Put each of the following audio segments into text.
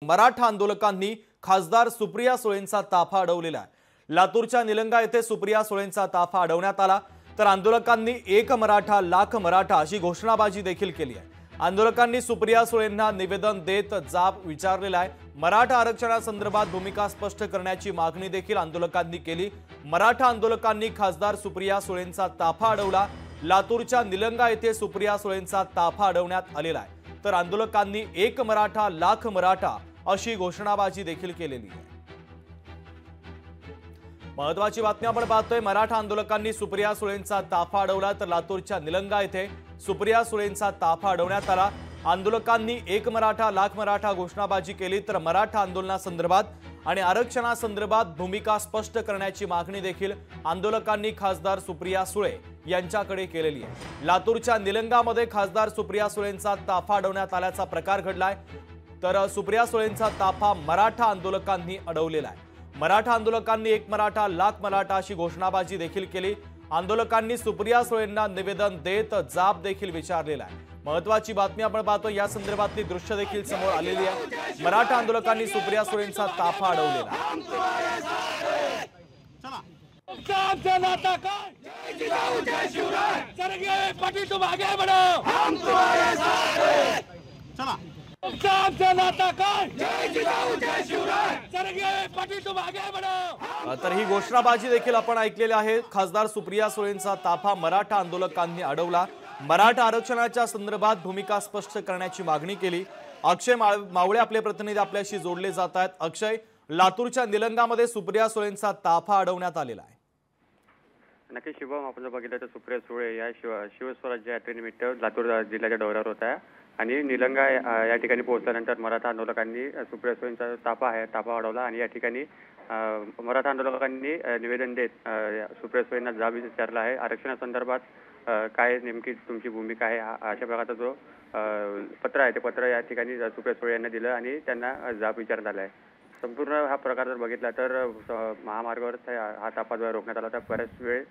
मराठा आंदोलकांनी खासदार सुप्रिया सुळेंचा ताफा अडवलेला आहे। लातूरच्या निलंगा येथे सुप्रिया सुळेंचा ताफा अडवण्यात आला, तर आंदोलकांनी एक मराठा लाख मराठा अशी घोषणाबाजी देखील केली आहे। आंदोलकांनी सुप्रिया सुळेंना निवेदन देत जाब विचारलेला आहे। मराठा आरक्षणासंदर्भात भूमिका स्पष्ट करण्याची मागणी देखील आंदोलकांनी केली। मराठा आंदोलकांनी खासदार सुप्रिया सुळेंचा ताफा अडवला। लातूरच्या निलंगा येथे सुप्रिया सुळेंचा ताफा अडवण्यात आलेला आहे, तर आंदोलकांनी एक मराठा लाख मराठा अशी घोषणाबाजी देखील केलेली आहे। महत्वाची बातमी आपण पाहतोय। मराठा आंदोलकांनी सुप्रिया सुळेंचा ताफा अडवला, तर लातूरच्या निलंगा येथे सुप्रिया सुळेंचा ताफा अडवण्यात आला। आंदोलकांनी एक मराठा लाख मराठा घोषणाबाजी केली, तर मराठा आंदोलनासंदर्भात आणि आरक्षणासंदर्भात भूमिका स्पष्ट करण्याची मागणी देखील आंदोलकांनी खासदार सुप्रिया सुळे यांच्याकडे केलेली आहे। लातूरच्या निलंगामध्ये खासदार सुप्रिया सुळेंचा ताफा अडवण्यात आल्याचा प्रकार घडलाय, तर सुप्रिया सुळेंचा ताफा मराठा आंदोलकांनी अडवलेला आहे। मराठा आंदोलकांनी एक मराठा लाख मराठा अशी घोषणाबाजी देखील केली। आंदोलकांनी सुप्रिया सुळेंना निवेदन देत जाब देखील विचारलेला आहे। महत्वाची बातमी आपण पाहतो, या संदर्भातली दृश्य देखील समोर आलेली आहे। मराठा आंदोलकांनी सुप्रिया सुळेंचा ताफा अडवलेला तर ही घोषणाबाजी देखील आपण ऐकलेली आहे। खासदार सुप्रिया सुळेंचा ताफा मराठा आंदोलकांनी अडवला। मराठा आरक्षणाच्या संदर्भात भूमिका स्पष्ट करण्याची मागणी केली। अक्षय मावळे आपले प्रतिनिधी आपल्याशी जोडले जात आहेत। अक्षय, लातूरच्या निलंगामध्ये सुप्रिया सुळेंचा ताफा अडवण्यात आलेला आहे। नक्की शिवम, आपण जर बघितलं तर सुप्रिया सुळे या शिवस्वराज्य यात्रेनिमित्त लातूर जिल्ह्याच्या दौऱ्यावर होत्या आणि निलंगा या ठिकाणी पोहोचल्यानंतर मराठा आंदोलकांनी सुप्रिया सुळेंचा ताफा अडवला आणि या ठिकाणी मराठा आंदोलकांनी निवेदन देत सुप्रिया सुळेंना जाब विचारला आहे। आरक्षणासंदर्भात काय नेमकी तुमची भूमिका आहे अशा प्रकारचा जो पत्र आहे ते पत्र या ठिकाणी सुप्रिया सुळे यांना दिलं आणि त्यांना जाब विचारण्यात आला आहे। संपूर्ण हा प्रकार जर बघितला तर महामार्गावर हा ताफा रोखण्यात आला होता। बऱ्याच वेळ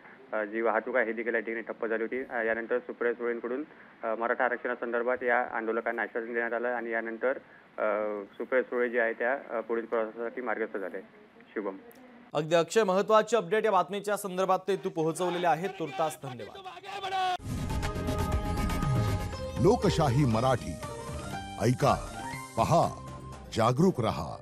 जी वाहतूक आहे ही देखील या ठिकाणी ठप्प झाली होती। यानंतर सुप्रिया सुळेंकडून मराठा आरक्षणासंदर्भात या आंदोलकांना आश्वासन देण्यात आलं आणि यानंतर सुप्रिया सुळे जे आहे त्या पुढील प्रवासासाठी मार्गस्थ झाले। शुभम, अगदी अक्षय, महत्वाची अपडेट या बातमीच्या संदर्भात ते तू पोहोचवलेले आहेत, तुर्तास धन्यवाद। लोकशाही मराठी ऐका, पहा, जागरूक रहा।